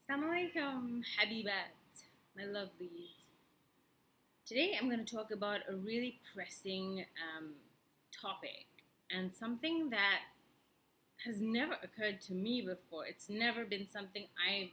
Assalamu alaikum, Habibat, my lovelies. Today I'm going to talk about a really pressing topic and something that has never occurred to me before. It's never been something I've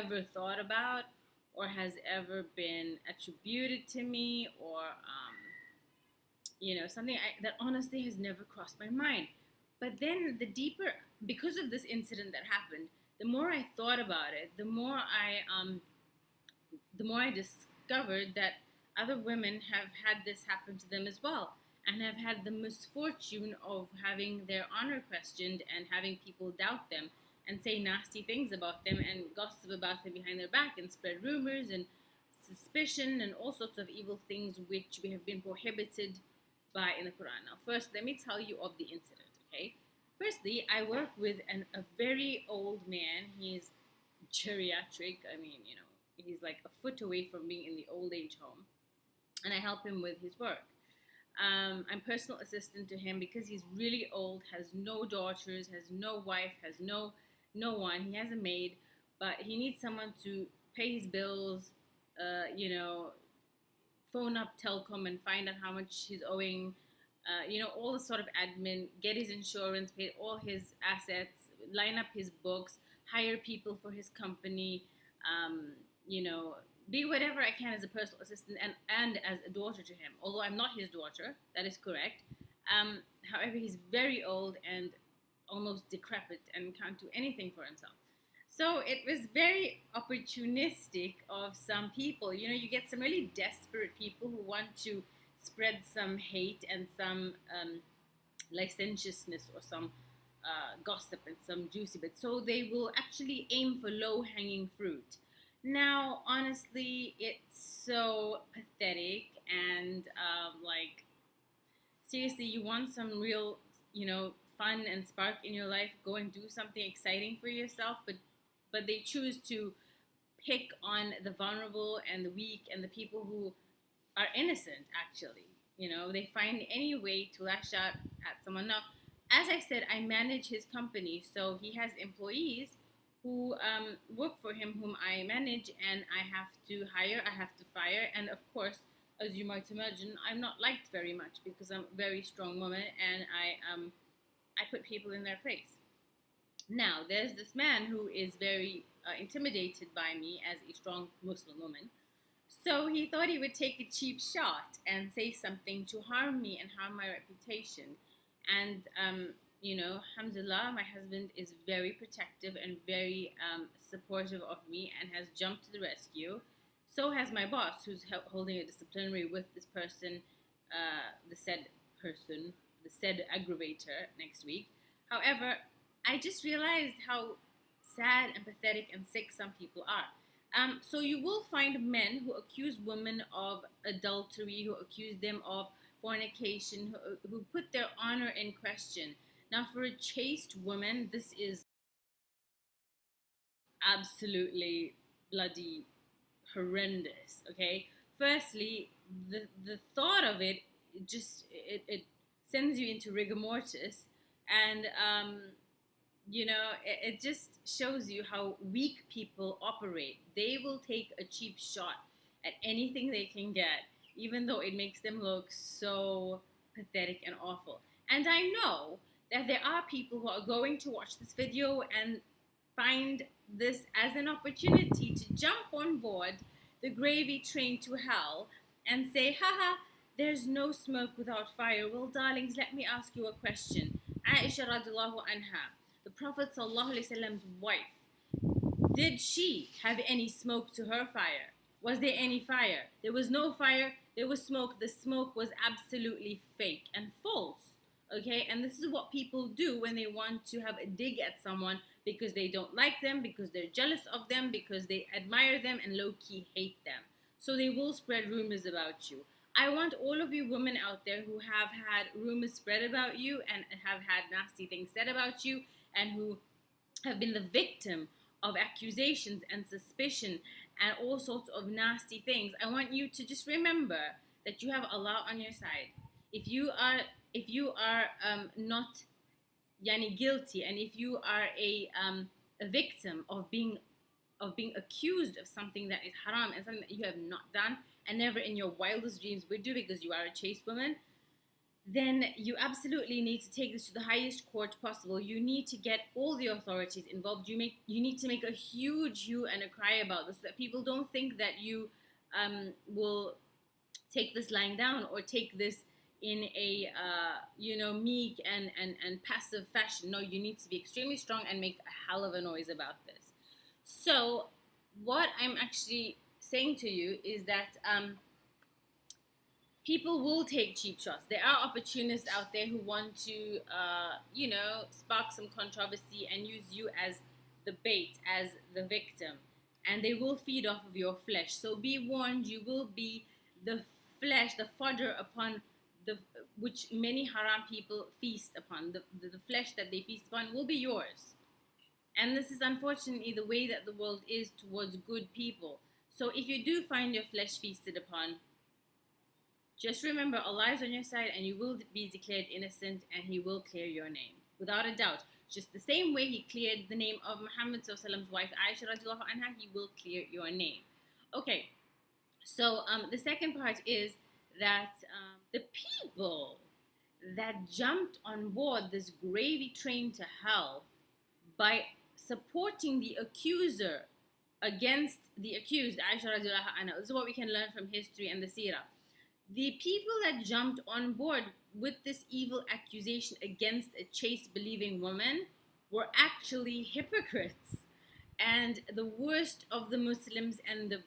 ever thought about or has ever been attributed to me or, something that honestly has never crossed my mind. But then because of this incident that happened, the more I thought about it, the more I discovered that other women have had this happen to them as well and have had the misfortune of having their honor questioned and having people doubt them and say nasty things about them and gossip about them behind their back and spread rumors and suspicion and all sorts of evil things which we have been prohibited by in the Quran. Now, first, let me tell you of the incident, okay? Firstly, I work with a very old man. He's geriatric. I mean, he's like a foot away from being in the old age home, and I help him with his work. I'm personal assistant to him because he's really old, has no daughters, has no wife, has no one. He has a maid, but he needs someone to pay his bills. Phone up Telcom and find out how much he's owing. All the sort of admin, get his insurance, pay all his assets, line up his books, hire people for his company, um, you know, be whatever I can as a personal assistant and as a daughter to him. Although I'm not his daughter, that is correct. However, he's very old and almost decrepit and can't do anything for himself. So it was very opportunistic of some people. You get some really desperate people who want to spread some hate and some licentiousness or some gossip and some juicy bits. So they will actually aim for low hanging fruit. Now, honestly, it's so pathetic and seriously, you want some real, fun and spark in your life. Go and do something exciting for yourself, but they choose to pick on the vulnerable and the weak and the people who are innocent. Actually, they find any way to lash out at someone. Now, as I said, I manage his company, so he has employees who work for him, whom I manage, and I have to hire, I have to fire, and of course, as you might imagine, I'm not liked very much because I'm a very strong woman and I put people in their place. Now, there's this man who is very intimidated by me as a strong Muslim woman. So he thought he would take a cheap shot and say something to harm me and harm my reputation. And, alhamdulillah, my husband is very protective and very supportive of me and has jumped to the rescue. So has my boss, who's holding a disciplinary with this person, the said aggravator next week. However, I just realized how sad and pathetic and sick some people are. So you will find men who accuse women of adultery, who accuse them of fornication, who put their honor in question. Now, for a chaste woman, this is absolutely bloody horrendous. Okay, firstly, the thought of it sends you into rigor mortis, and it just shows you how weak people operate. They will take a cheap shot at anything they can get, even though it makes them look so pathetic and awful. And I know that there are people who are going to watch this video and find this as an opportunity to jump on board the gravy train to hell and say, haha, there's no smoke without fire. Well, darlings, let me ask you a question. Aishah radiallahu anha, the Prophet sallallahu alaihi wasallam's wife, did she have any smoke to her fire? Was there any fire? There was no fire. There was smoke. The smoke was absolutely fake and false. Okay, and this is what people do when they want to have a dig at someone because they don't like them, because they're jealous of them, because they admire them and low-key hate them. So they will spread rumors about you. I want all of you women out there who have had rumors spread about you and have had nasty things said about you and who have been the victim of accusations and suspicion and all sorts of nasty things. I want you to just remember that you have Allah on your side. If you are not guilty, and if you are a victim of being of being accused of something that is haram and something that you have not done and never in your wildest dreams would do because you are a chaste woman, then you absolutely need to take this to the highest court possible. You need to get all the authorities involved. You need to make a huge hue and a cry about this, so that people don't think that you will take this lying down or take this in a meek and passive fashion. No, you need to be extremely strong and make a hell of a noise about this. So what I'm actually saying to you is that people will take cheap shots. There are opportunists out there who want to, spark some controversy and use you as the bait, as the victim. And they will feed off of your flesh. So be warned, you will be the flesh, the fodder upon which many haram people feast upon. The flesh that they feast upon will be yours. And this is unfortunately the way that the world is towards good people. So if you do find your flesh feasted upon, just remember Allah is on your side and you will be declared innocent and He will clear your name. Without a doubt. Just the same way He cleared the name of Muhammad's wife Aishah radiallahu anha, He will clear your name. Okay, so the second part is that the people that jumped on board this gravy train to hell by supporting the accuser against the accused, Aishah radiallahu anha. This is what we can learn from history and the seerah. The people that jumped on board with this evil accusation against a chaste believing woman were actually hypocrites and the worst of the Muslims and the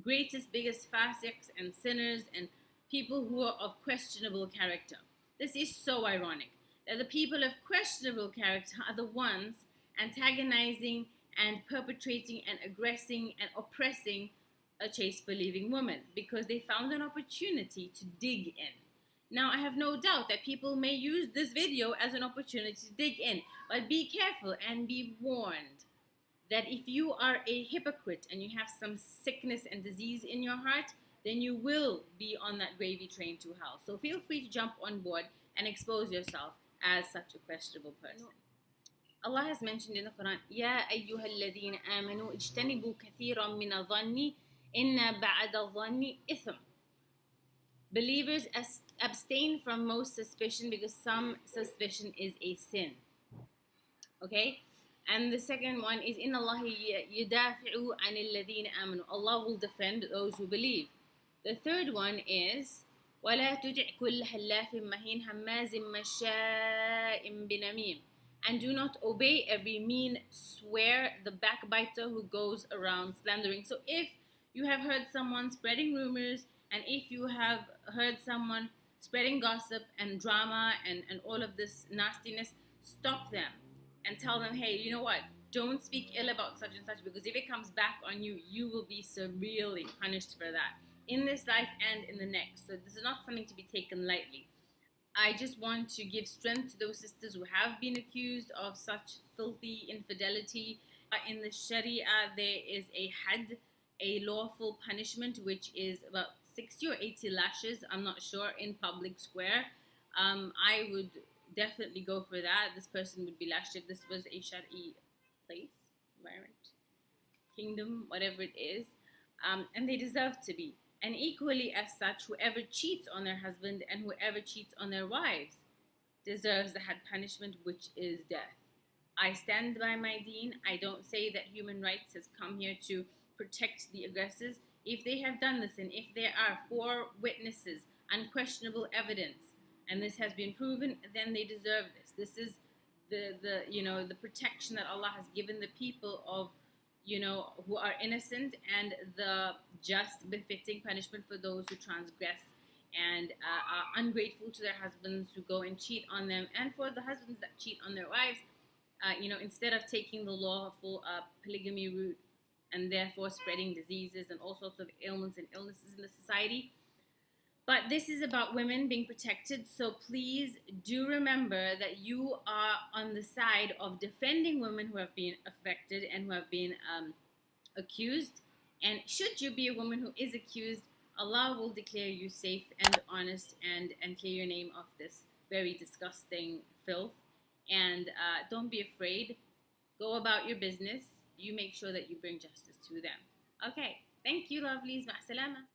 greatest, biggest fasiqs and sinners and people who are of questionable character. This is so ironic that the people of questionable character are the ones antagonizing and perpetrating and aggressing and oppressing a chaste believing woman because they found an opportunity to dig in. Now, I have no doubt that people may use this video as an opportunity to dig in, but be careful and be warned that if you are a hypocrite and you have some sickness and disease in your heart, then you will be on that gravy train to hell. So feel free to jump on board and expose yourself as such a questionable person. Allah has mentioned in the Quran, يَا أَيُّهَا الَّذِينَ آمَنُوا اجْتَنِبُوا كَثِيرًا مِنَ الظَّنِّ إِنَّ بَعْدَ الظَّنِّ إِثْمٌ. Believers abstain from most suspicion because some suspicion is a sin. Okay? And the second one is إِنَّ اللَّهَ يُدَافِعُ عَنِ الَّذِينَ آمَنُوا. Allah will defend those who believe. The third one is وَلَا تُطِعْ كُلَّ حَلَّافٍ مَهِينٍ هَمَّازٍ مَشَّاءٍ بِنَمِيمٍ. And do not obey every mean swear, the backbiter who goes around slandering. So if you have heard someone spreading rumors, and if you have heard someone spreading gossip and drama and all of this nastiness, stop them and tell them, hey, you know what? Don't speak ill about such and such, because if it comes back on you, you will be severely punished for that in this life and in the next. So this is not something to be taken lightly. I just want to give strength to those sisters who have been accused of such filthy infidelity. In the Sharia, there is a had, a lawful punishment, which is about 60 or 80 lashes, I'm not sure, in public square. I would definitely go for that. This person would be lashed if this was a Shari place, environment, kingdom, whatever it is. And they deserve to be. And equally as such, whoever cheats on their husband and whoever cheats on their wives deserves the had punishment, which is death. I stand by my deen. I don't say that human rights has come here to protect the aggressors. If they have done this, and if there are 4 witnesses, unquestionable evidence, and this has been proven, then they deserve this. This is the protection that Allah has given the people of, who are innocent, and the just befitting punishment for those who transgress and are ungrateful to their husbands, who go and cheat on them, and for the husbands that cheat on their wives, instead of taking the lawful polygamy route and therefore spreading diseases and all sorts of ailments and illnesses in the society. But this is about women being protected, so please do remember that you are on the side of defending women who have been affected and who have been accused. And should you be a woman who is accused, Allah will declare you safe and honest and clear your name of this very disgusting filth. And don't be afraid. Go about your business. you make sure that you bring justice to them. Okay, thank you, lovelies. Ma'asalama.